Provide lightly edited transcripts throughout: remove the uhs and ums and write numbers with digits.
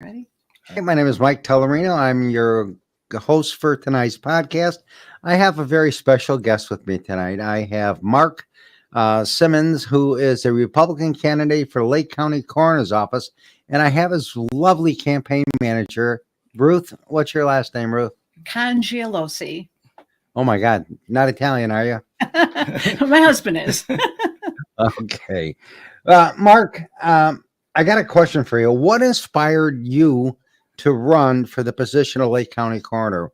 Ready? Hey, my name is Mike Tellerino. I'm your host for tonight's podcast. I have a very special guest with me tonight. I have Mark Symonds, who is a Republican candidate for Lake County Coroner's Office, and I have his lovely campaign manager, Ruth. What's your last name, Ruth? Congielosi. Oh my God, not Italian, are you? My husband is. Okay. Mark, I got a question for you. What inspired you to run for the position of Lake County Coroner?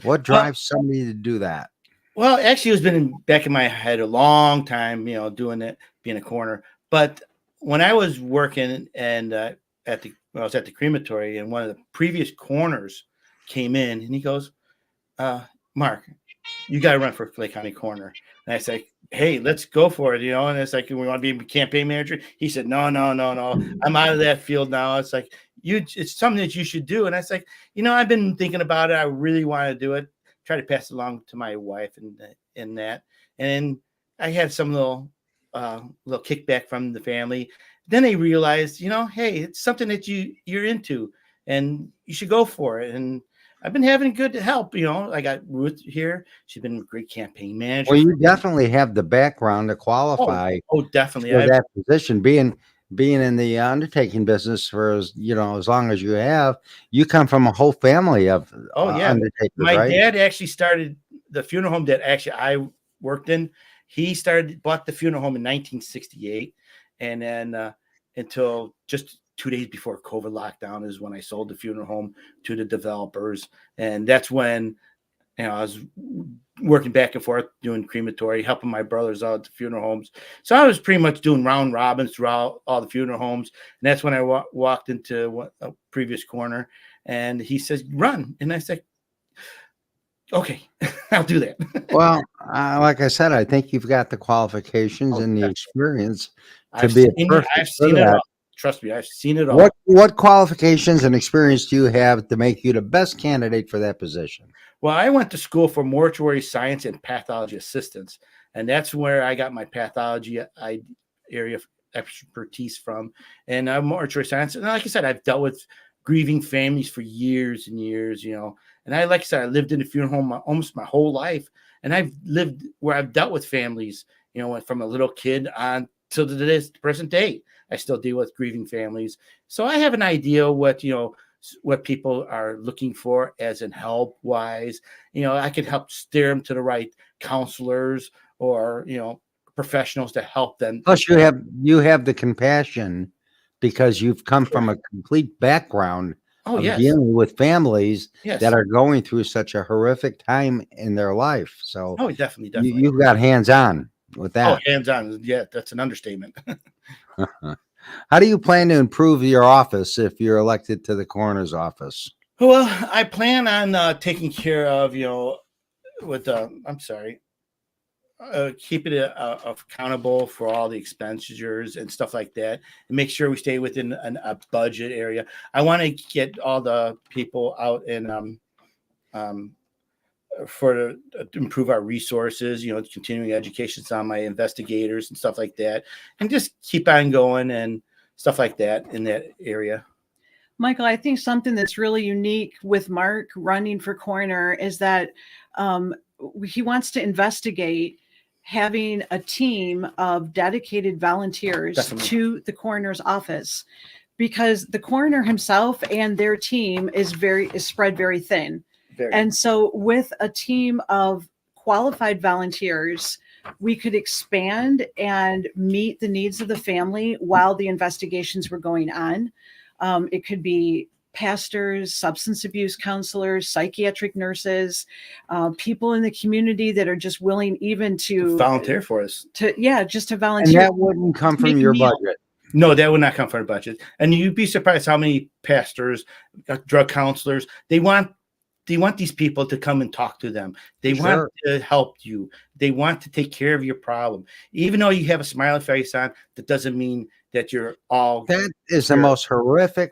What Well, drives somebody to do that? well, actually, it's been back in my head a long time, doing it, being a coroner. But when I was working and when I was at the crematory, and one of the previous coroners came in, and he goes, "Mark, you got to run for Lake County Coroner." And I said, "Hey, let's go for it," And it's like, "We want to be a campaign manager." He said, "No, no, no, no. I'm out of that field now." It's like it's something that you should do. And I was like, I've been thinking about it. I really want to do it. Try to pass it along to my wife and that. And I had some little kickback from the family. Then they realized, hey, it's something that you're into, and you should go for it. And I've been having good help. I got Ruth here. She's been a great campaign manager. Well, you definitely have the background to Oh, qualify definitely. for that position. Being in the undertaking business for as long as you have, you come from a whole family of undertakers, My right? dad actually started the funeral home that actually I worked in. He bought the funeral home in 1968, and then until just 2 days before COVID lockdown is when I sold the funeral home to the developers, and that's when I was working back and forth doing crematory, helping my brothers out at the funeral homes. So I was pretty much doing round robins throughout all the funeral homes, and that's when I walked into a previous coroner, and he says, "Run," and I said, "Okay, I'll do that." Well, like I said, I think you've got the qualifications and the Definitely. experience to I've be a seen it. perfect I've for seen it that. all. Trust me, I've seen it all. What qualifications and experience do you have to make you the best candidate for that position? Well, I went to school for mortuary science and pathology assistance, and that's where I got my pathology area of expertise from. And mortuary science, and like I said, I've dealt with grieving families for years and years, And like I said, I lived in a funeral home almost my whole life, and I've lived where I've dealt with families, from a little kid on to this present day. I still deal with grieving families, so I have an idea what people are looking for as in help wise. I can help steer them to the right counselors or, professionals to help them. Plus, you have the compassion because you've come from a complete background Oh, of yes. dealing with families Yes. that are going through such a horrific time in their life. So Oh, definitely. you've got hands on with Oh, that. hands on. Yeah, that's an understatement. How do you plan to improve your office if you're elected to the coroner's office? Well, I plan on taking care of, keeping it accountable for all the expenditures and stuff like that, and make sure we stay within a budget area. I want to get all the people out and to improve our resources, continuing education on my investigators and stuff like that, and just keep on going and stuff like that in that area. Michael, I think something that's really unique with Mark running for coroner is that he wants to investigate having a team of dedicated volunteers Definitely. to the coroner's office, because the coroner himself and their team is spread very thin. And so with a team of qualified volunteers, we could expand and meet the needs of the family while the investigations were going on. It could be pastors, substance abuse counselors, psychiatric nurses, people in the community that are just willing even to volunteer for us. Just to volunteer. And that wouldn't come from your budget. No, that would not come from our budget. And you'd be surprised how many pastors, drug counselors, they want these people to come and talk to them. They want to help you. They want to take care of your problem. Even though you have a smiley face on, that doesn't mean that you're all. That is the most horrific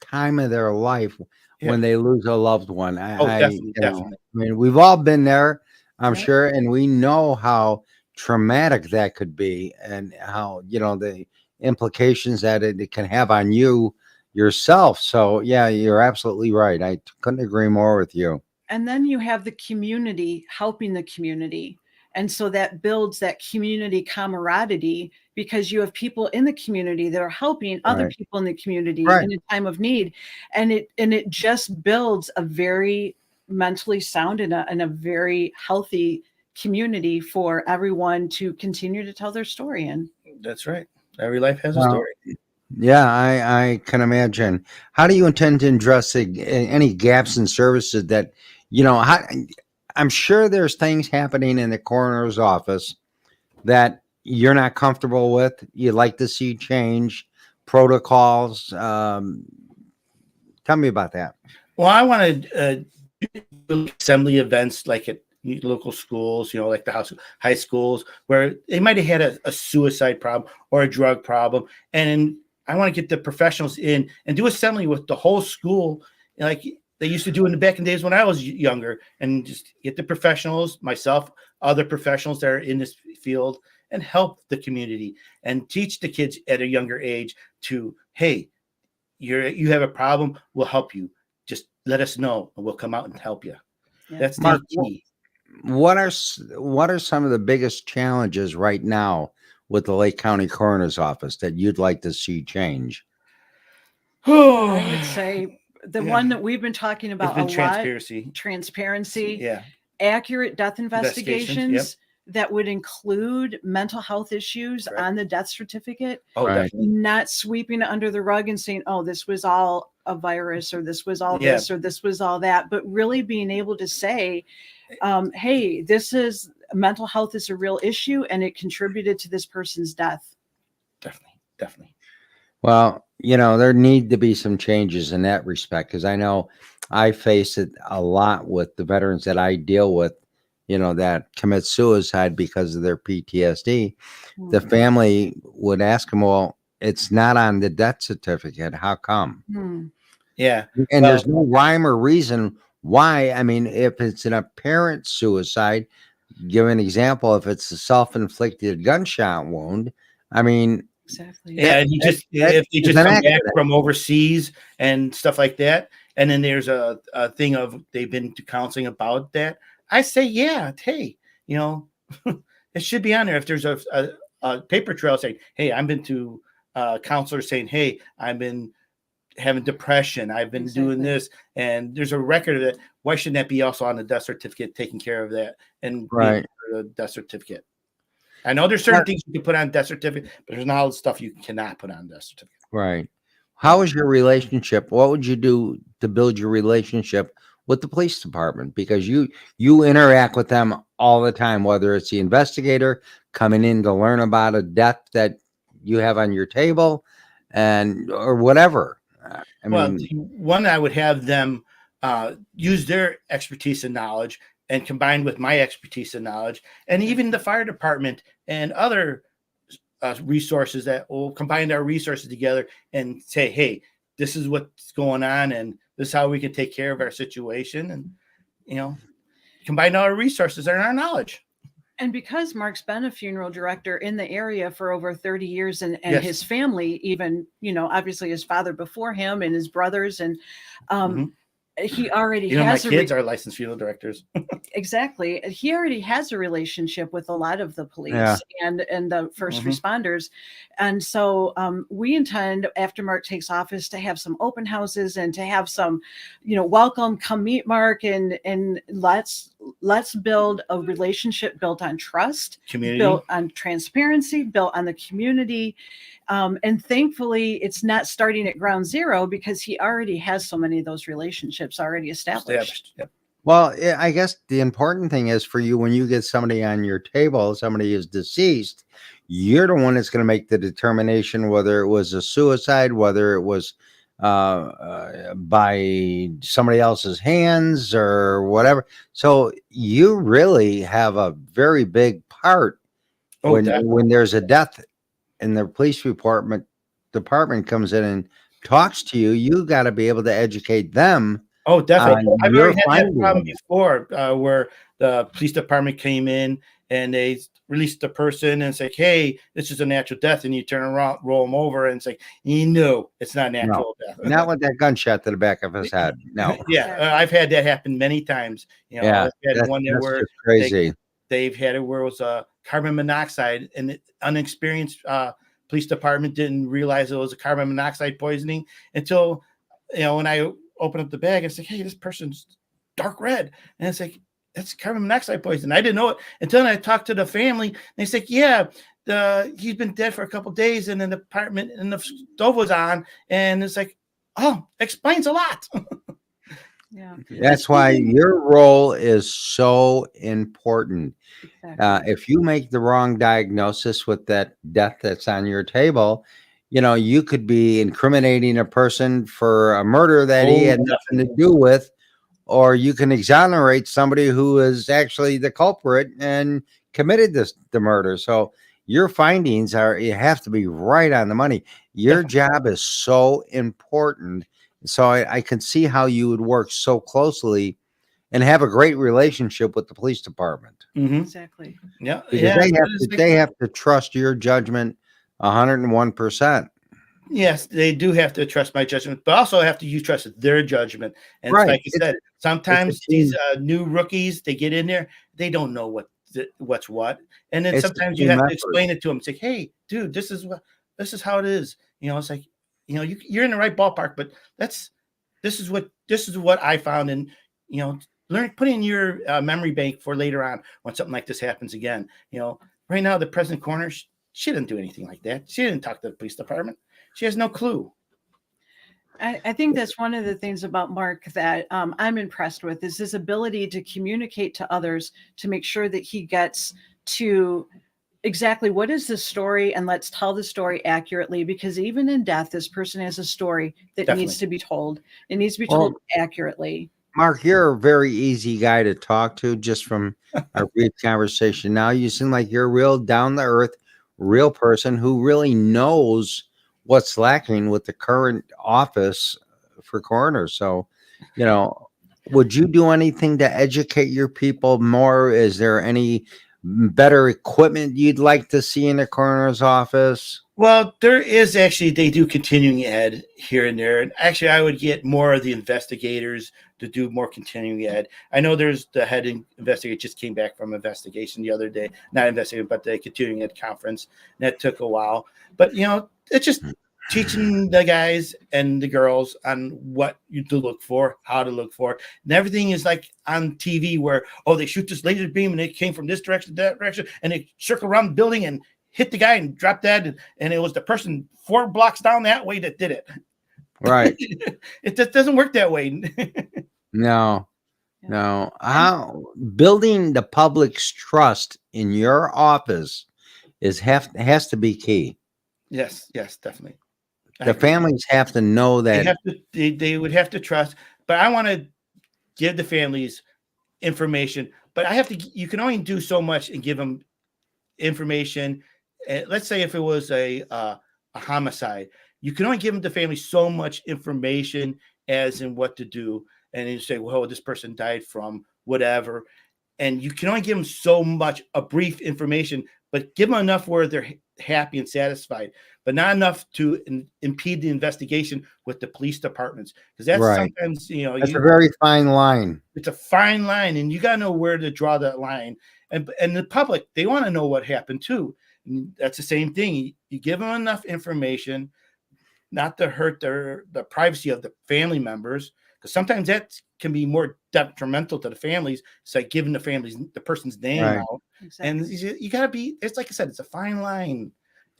time of their life when they lose a loved one. Definitely. I mean, we've all been there, I'm sure, and we know how traumatic that could be, and how the implications that it can have on you yourself. So yeah, you're absolutely right. I couldn't agree more with you. And then you have the community helping the community. And so that builds that community camaraderie because you have people in the community that are helping other Right. people in the community Right. in a time of need. And it just builds a very mentally sound and a very healthy community for everyone to continue to tell their story in. That's right. Every life has a Well, story. yeah, I can imagine. How do you intend to address any gaps in services that, I'm sure there's things happening in the coroner's office that you're not comfortable with. You'd like to see change protocols. Tell me about that. Well, I want to assembly events like at local schools, like the high schools, where they might have had a suicide problem or a drug problem. And I want to get the professionals in and do assembly with the whole school, like they used to do in the back in days when I was younger, and just get the professionals, myself, other professionals that are in this field, and help the community and teach the kids at a younger age to, hey, you have a problem, we'll help you. Just let us know and we'll come out and help you. Yeah. That's the Mark, key. what are some of the biggest challenges right now with the Lake County Coroner's Office that you'd like to see change? I would say the Yeah. one that we've been talking about a lot, transparency, Yeah. accurate death investigations Yep. that would include mental health issues Correct. on the death certificate, Oh, Right. definitely. not sweeping it under the rug and saying, oh, this was all a virus, or this was all Yeah. this, or this was all that, but really being able to say, hey, mental health is a real issue and it contributed to this person's death. Definitely. Well, there need to be some changes in that respect, because I know I face it a lot with the veterans that I deal with, that commit suicide because of their PTSD. The family would ask them, well, it's not on the death certificate. How come? Yeah. And there's no rhyme or reason why. I mean, if it's an apparent suicide, give an example. If it's a self-inflicted gunshot wound, I mean, Exactly. Yeah, and if they just come back from overseas and stuff like that, and then there's a thing of they've been to counseling about that, I say, yeah, hey, it should be on there. If there's a paper trail saying, hey, I've been to counselors saying, hey, I've been having depression, I've been doing this, and there's a record of it. Why shouldn't that be also on the death certificate, taking care of that and right. the death certificate? I know there's certain things you can put on death certificate, but there's not all the stuff you cannot put on death certificate. Right. How is your relationship? What would you do to build your relationship with the police department? Because you interact with them all the time, whether it's the investigator coming in to learn about a death that you have on your table, or whatever. One, I would have them use their expertise and knowledge, and combined with my expertise and knowledge, and even the fire department and other resources that will combine our resources together and say, hey, this is what's going on, and this is how we can take care of our situation, and combine our resources and our knowledge. And because Mark's been a funeral director in the area for over 30 years, and Yes. his family, even, obviously his father before him and his brothers, and he already has my kids are licensed funeral directors. Exactly. He already has a relationship with a lot of the police and the first responders. And so we intend, after Mark takes office, to have some open houses and to have some, welcome, come meet Mark, and let's build a relationship built on trust, community, built on transparency, built on the community. And thankfully, it's not starting at ground zero, because he already has so many of those relationships already established. Yep. Well, I guess the important thing is for you, when you get somebody on your table, somebody is deceased, you're the one that's going to make the determination whether it was a suicide, whether it was by somebody else's hands or whatever. So you really have a very big part when there's a death and the police department comes in and talks to you. You got to be able to educate them. Oh, definitely. I've already had that problem before, where the police department came in and they release the person and it's like, hey, this is a natural death, and you turn around, roll them over, and it's like, it's not natural death. Not with that gunshot to the back of his head. No. Yeah, I've had that happen many times. Yeah, I've had that's, one that's where just crazy. they've had it where it was carbon monoxide, and the unexperienced police department didn't realize it was a carbon monoxide poisoning until, when I opened up the bag, it's like, hey, this person's dark red. And it's like, that's carbon monoxide poison. I didn't know it until I talked to the family. And they said, yeah, he's been dead for a couple of days, and then the apartment and the stove was on. And it's like, oh, explains a lot. Yeah. That's why your role is so important. Exactly. If you make the wrong diagnosis with that death that's on your table, you could be incriminating a person for a murder that he had nothing to do with, or you can exonerate somebody who is actually the culprit and committed the murder. So your findings you have to be right on the money. Your job is so important. So I can see how you would work so closely and have a great relationship with the police department. Exactly. Yeah. Because they have to trust your judgment 101%. Yes, they do have to trust my judgment, but also have to trust their judgment. And Right. like you said, sometimes these new rookies, they get in there, they don't know what's what, and then sometimes you have to explain it to them. It's like, hey, dude, this is how it is. It's like, you're in the right ballpark, but this is what I found, and put in your memory bank for later on when something like this happens again. Right now the present coroner, she didn't do anything like that. She didn't talk to the police department. She has no clue. I think that's one of the things about Mark that I'm impressed with is his ability to communicate to others to make sure that he gets to exactly what is the story, and let's tell the story accurately, because even in death, this person has a story that needs to be told. It needs to be told accurately. Mark, you're a very easy guy to talk to just from our brief conversation. Now you seem like you're a real down to earth, real person who really knows what's lacking with the current office for coroner. So, would you do anything to educate your people more? Is there any better equipment you'd like to see in a coroner's office? Well, there is actually, they do continuing ed here and there. And actually, I would get more of the investigators to do more continuing ed. I know there's the head investigator just came back from investigation the other day, not investigating, but the continuing ed conference. And that took a while. But, it's just teaching the guys and the girls on what to look for, how to look for. And everything is like on TV where, they shoot this laser beam and it came from this direction, that direction, and they circle around the building and hit the guy and drop dead, and it was the person 4 blocks down that way that did it. Right. It just doesn't work that way. No. How building the public's trust in your office has to be key. Yes, definitely. The families have to know that they would have to trust, but I want to give the families information, but you can only do so much and give them information. Let's say if it was a homicide, you can only give the family so much information as in what to do. And you say, well, this person died from whatever. And you can only give them so much, a brief information, but give them enough where they're happy and satisfied, but not enough to impede the investigation with the police departments. Because that's sometimes, that's a very fine line. It's a fine line, and you got to know where to draw that line. And the public, they want to know what happened too. And that's the same thing. You give them enough information, not to hurt the privacy of the family members, because sometimes that can be more detrimental to the families. It's like giving the person's name out. Exactly. And you got to be, it's like I said, it's a fine line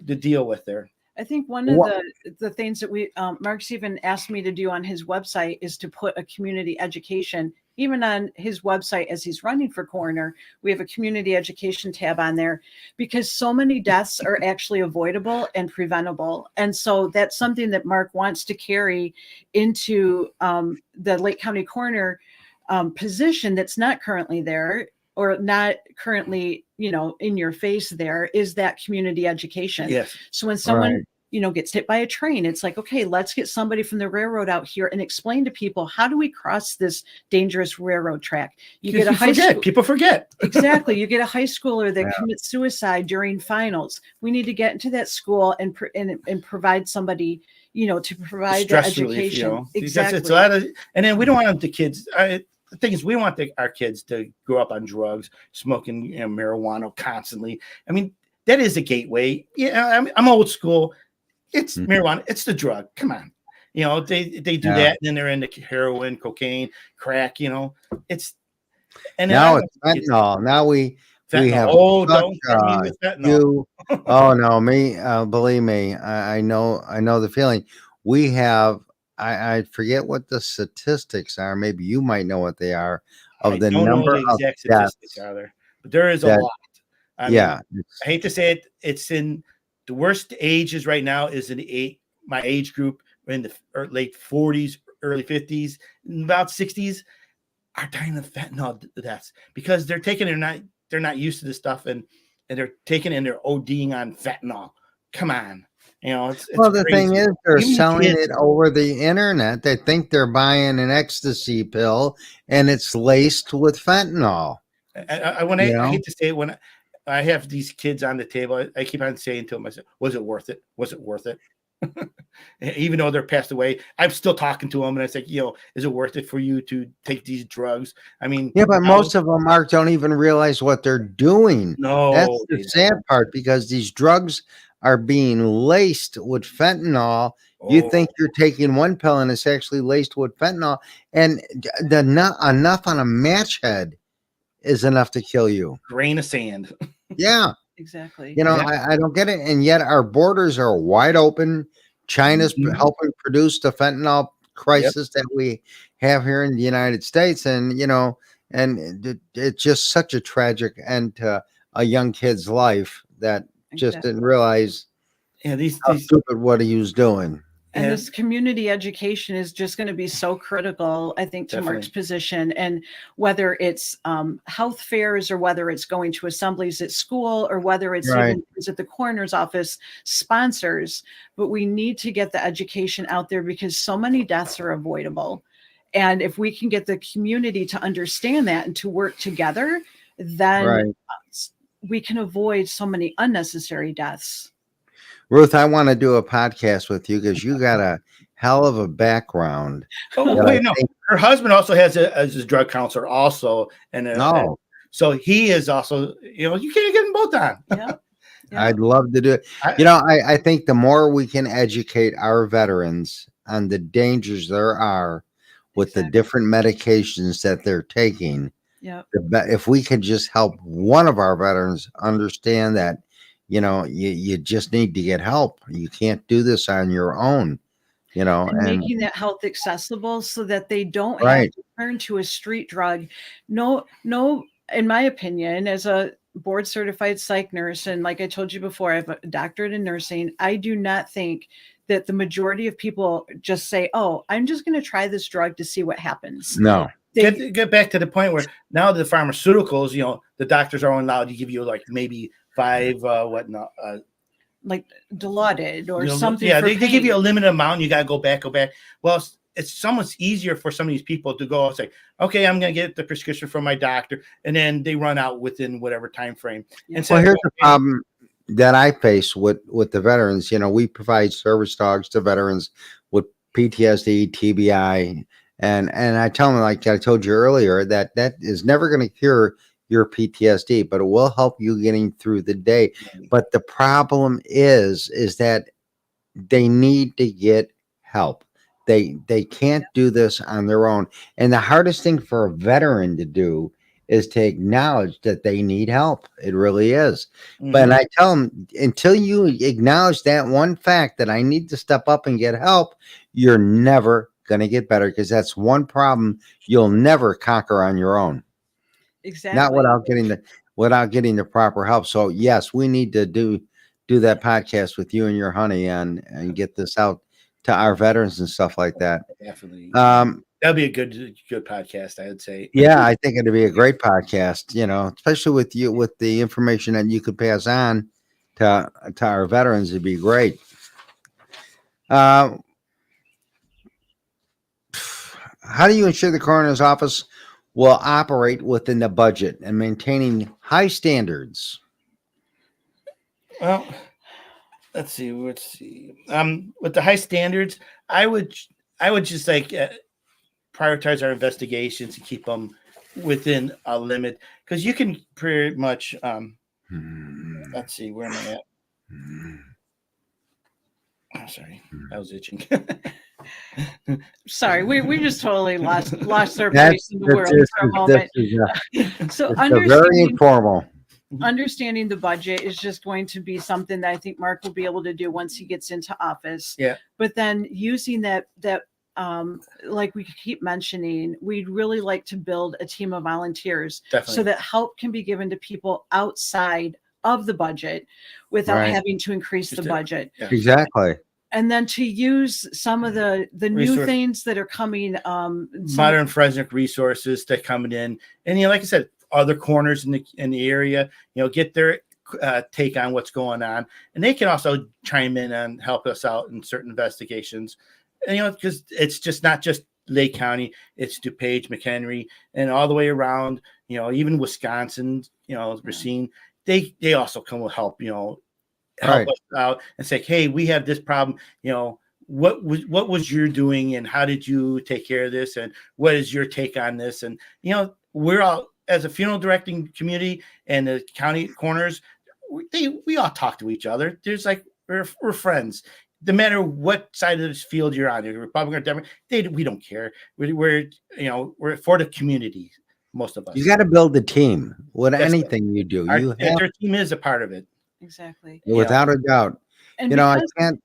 to deal with there. I think one of the things that Mark's even asked me to do on his website is to put a community education, even on his website as he's running for coroner. We have a community education tab on there because so many deaths are actually avoidable and preventable. And so that's something that Mark wants to carry into the Lake County coroner position that's not currently there, or not currently, in your face, there is that community education. Yes. So when someone gets hit by a train. It's like, okay, let's get somebody from the railroad out here and explain to people, how do we cross this dangerous railroad track? You get a high school. People forget. Exactly. You get a high schooler that Yeah. commits suicide during finals. We need to get into that school and provide somebody, to provide that Stress relief, education. Because Exactly. it's a lot of, and then we don't want the kids. The thing is, we don't want our kids to grow up on drugs, smoking marijuana constantly. I mean, that is a gateway. Yeah, I'm old school. It's marijuana. It's the drug. Come on. They do that, and then they're into heroin, cocaine, crack. It's and now it's fentanyl. Now we have don't start me with fentanyl. Oh no, me believe me, I know the feeling. We have I forget what the statistics are. Maybe you might know what they are of the number of exact statistics are there, but there is a lot. I mean, I hate to say it, it's in the worst ages right now is in my age group in the late 40s, early 50s, about 60s are dying of fentanyl deaths because they're not used to this stuff and they're taking and they're ODing on fentanyl. Come on. It's the crazy. thing is, they're selling it over the internet. They think they're buying an ecstasy pill and it's laced with fentanyl. I hate to say it, when I have these kids on the table, I keep on saying to them, I said, was it worth it? Was it worth it? Even though they're passed away, I'm still talking to them. And I say, is it worth it for you to take these drugs? I mean, yeah, but most of them, Mark, don't even realize what they're doing. No, that's the sad part, because these drugs are being laced with fentanyl. You think you're taking one pill and it's actually laced with fentanyl, and not enough on a match head is enough to kill you. Grain of sand. Yeah, exactly. I don't get it. And yet our borders are wide open. China's helping produce the fentanyl crisis that we have here in the United States. And, it's just such a tragic end to a young kid's life that just didn't realize how stupid what he was doing. And this community education is just going to be so critical, I think, to Mark's position. And whether it's health fairs or whether it's going to assemblies at school or whether it's even at the coroner's office, sponsors, but we need to get the education out there because so many deaths are avoidable. And if we can get the community to understand that and to work together, then we can avoid so many unnecessary deaths. Ruth, I want to do a podcast with you because you got a hell of a background. Her husband also has a drug counselor also. And so he is also, you can't get them both on. Yeah. I'd love to do it. I think the more we can educate our veterans on the dangers there are with the different medications that they're taking, if we could just help one of our veterans understand that, you just need to get help. You can't do this on your own, and making that health accessible so that they don't have to turn to a street drug. No, in my opinion, as a board certified psych nurse, and like I told you before, I have a doctorate in nursing, I do not think that the majority of people just say, oh, I'm just going to try this drug to see what happens. No. Get back to the point where now the pharmaceuticals, the doctors are only allowed to give you like maybe 5 like Dilaudid or something. Yeah, they give you a limited amount. You got to go back. Well, it's so much easier for some of these people to go and say, okay, I'm going to get the prescription from my doctor. And then they run out within whatever time frame. And so here's the problem that I face with the veterans. We provide service dogs to veterans with PTSD, TBI. And I tell them, like I told you earlier, that is never going to cure your PTSD, but it will help you getting through the day. But the problem is that they need to get help. They can't do this on their own. And the hardest thing for a veteran to do is to acknowledge that they need help. It really is. But I tell them, until you acknowledge that one fact that I need to step up and get help, you're never going to get better, because that's one problem you'll never conquer on your own. Exactly. Not without getting the proper help. So yes, we need to do that podcast with you and your honey and get this out to our veterans and stuff like that. Definitely. That'd be a good podcast, I would say. Yeah, I think it'd be a great podcast, especially with you, with the information that you could pass on to our veterans. It'd be great. Uh, how do you ensure the coroner's office will operate within the budget and maintaining high standards? Well, let's see. With the high standards, I would just like prioritize our investigations and keep them within a limit, because you can pretty much. Let's see, where am I at? Oh, sorry, I was itching. Sorry, we just totally lost our That's, place in the world for a moment. So it's a very informal. understanding the budget is just going to be something that I think Mark will be able to do once he gets into office. Yeah. But then using that like we keep mentioning, we'd really like to build a team of volunteers Definitely. so that help can be given to people outside of the budget without Right. having to increase the budget. Yeah. Exactly. And then to use some of the new things that are coming, modern forensic resources that coming in, and like I said, other corners in the area, get their take on what's going on, and they can also chime in and help us out in certain investigations. And because it's just not just Lake County, it's DuPage, McHenry, and all the way around. Even Wisconsin, Racine, they also come with help. Help us out and say, hey, we have this problem. What was you doing, and how did you take care of this, and what is your take on this? And we're all, as a funeral directing community and the county corners, we all talk to each other. There's like we're friends. No matter what side of this field you're on, you're Republican or Democrat, we don't care. We're for the community. Most of us. You got to build a team with That's anything you do. Their team is a part of it. Exactly. Without a doubt. And I can't.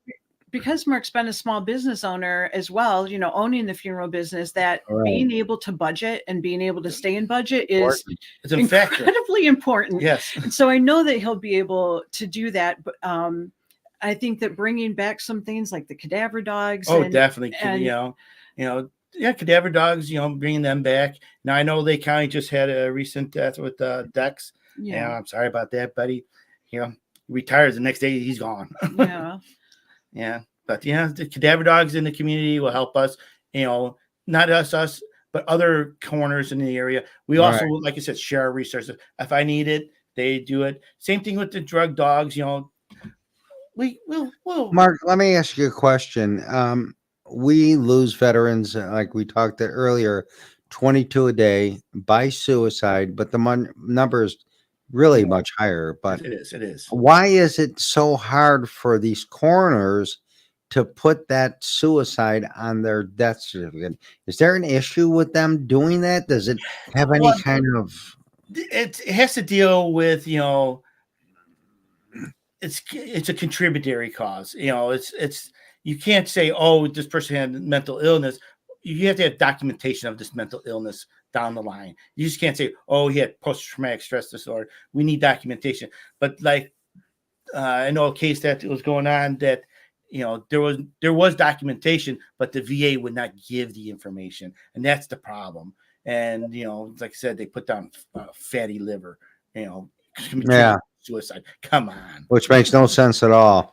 Because Mark's been a small business owner as well, owning the funeral business, that being able to budget and being able to stay in budget is incredibly important. Yes. And so I know that he'll be able to do that. But I think that bringing back some things like the cadaver dogs. Oh, definitely. Cadaver dogs, bringing them back. Now, I know Lake County just had a recent death with Dex. Yeah. I'm sorry about that, buddy. Retires the next day, he's gone. Yeah. Yeah. But, the cadaver dogs in the community will help us, not us, but other corners in the area. We also, like I said, share our resources. If I need it, they do it. Same thing with the drug dogs, we'll. Mark, let me ask you a question. We lose veterans, like we talked earlier, 22 a day by suicide, but the number is really much higher. But it is. Why is it so hard for these coroners to put that suicide on their death certificate? Is there an issue with them doing that? Does it have any kind of? It has to deal with it's a contributory cause. It's you can't say, oh, this person had mental illness. You have to have documentation of this mental illness down the line. You just can't say, oh, he had post-traumatic stress disorder. We need documentation. But like I know a case that was going on that there was documentation, but the VA would not give the information, and that's the problem. And like I said, they put down fatty liver. Suicide. Come on. Which makes no sense at all.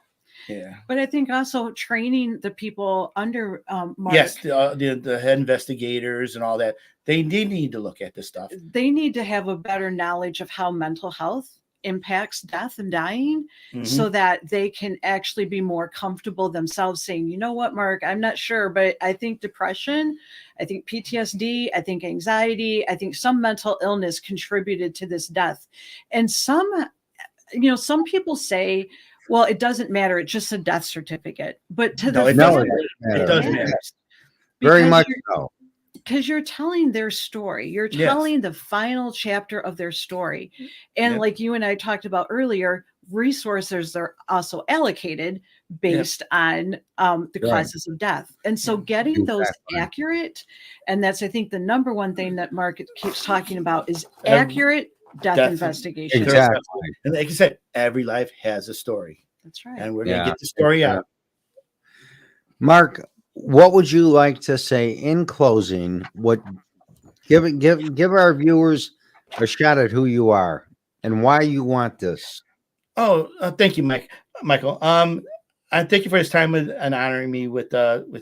Yeah. But I think also training the people under Mark. Yes, the head investigators and all that, they need to look at this stuff. They need to have a better knowledge of how mental health impacts death and dying, so that they can actually be more comfortable themselves saying, you know what, Mark, I'm not sure, but I think depression, I think PTSD, I think anxiety, I think some mental illness contributed to this death. And some people say, well, it doesn't matter. It's just a death certificate. But to the family, it does matter. Very much so. Because you're telling their story. You're telling the final chapter of their story. And like you and I talked about earlier, resources are also allocated based on the causes of death. And so getting those accurate, and that's, I think, the number one thing that Mark keeps talking about is accurate death investigation. Exactly. And like I said, every life has a story. That's right. And we're going to get the story out. Mark, what would you like to say in closing? Give our viewers a shot at who you are and why you want this. Oh, thank you, Michael. I thank you for this time and honoring me with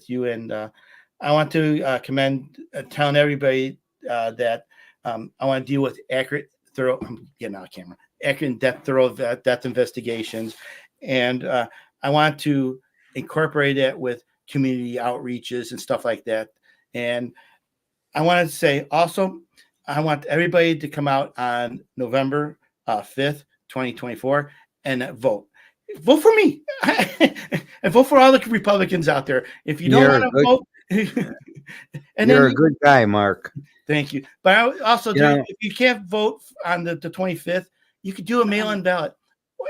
you. And I want to commend telling everybody that I want to deal with accurate, thorough. I'm getting out of camera. Accurate, depth, thorough death investigations, and I want to incorporate it with community outreaches and stuff like that. And I want to say also, I want everybody to come out on November 5th, 2024, and vote. Vote for me and vote for all the Republicans out there. If you don't want to vote, and you're a good guy, Mark. Thank you. But I also do, if you can't vote on the 25th, you could do a mail-in ballot,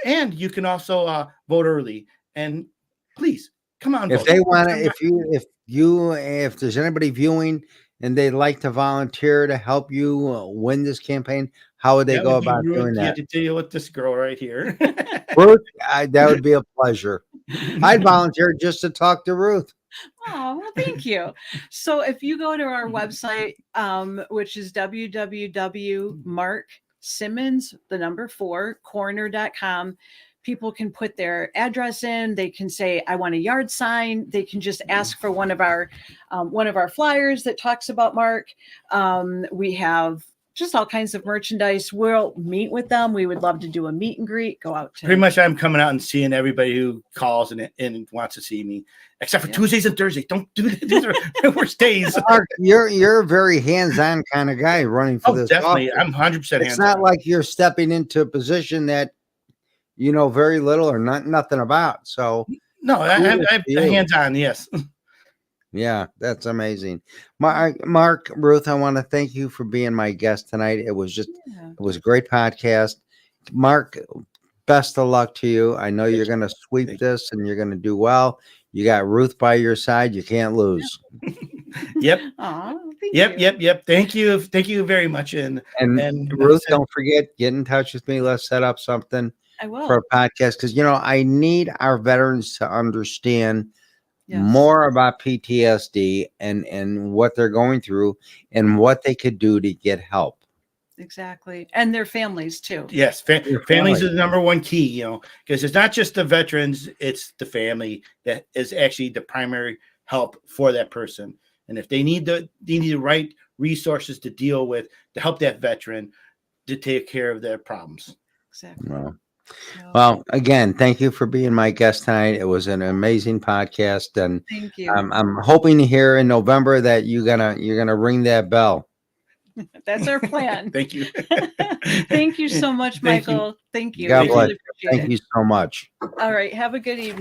and you can also vote early. And please come on. If they want to, if there's anybody viewing and they'd like to volunteer to help you win this campaign, how would they go about doing that? You have to deal with this girl right here. Ruth, that would be a pleasure. I'd volunteer just to talk to Ruth. Oh, well, thank you. So if you go to our website, which is www.marksymonds4coroner.com, people can put their address in. They can say, I want a yard sign. They can just ask for one of our flyers that talks about Mark. We have just all kinds of merchandise. We'll meet with them. We would love to do a meet and greet, go out to. Pretty much I'm coming out and seeing everybody who calls and wants to see me, except for Tuesdays and Thursdays. Don't do that. These are the worst days. Mark, you're a very hands-on kind of guy running for this. Definitely. Office. I'm 100% hands-on. It's not like you're stepping into a position that you know very little or nothing about. So no, I'm hands-on. Yes. Yeah, that's amazing. Mark, Ruth, I want to thank you for being my guest tonight. It was it was a great podcast. Mark, best of luck to you. I know you're going to sweep this and you're going to do well. You got Ruth by your side. You can't lose. Yep. Aww, Yep. Thank you. Thank you very much. And Ruth, don't forget, get in touch with me. Let's set up something for a podcast. Because, I need our veterans to understand more about PTSD and what they're going through and what they could do to get help. Exactly. And their families too. Yes. Families are the number one key, because it's not just the veterans, it's the family that is actually the primary help for that person. And if they need the right resources to deal with, to help that veteran to take care of their problems. Exactly. Well, again, thank you for being my guest tonight. It was an amazing podcast, and thank you. I'm hoping to hear in November that you're gonna ring that bell. That's our plan. Thank you. Thank you so much, Michael. Thank you. God bless. Thank you so much. All right. Have a good evening.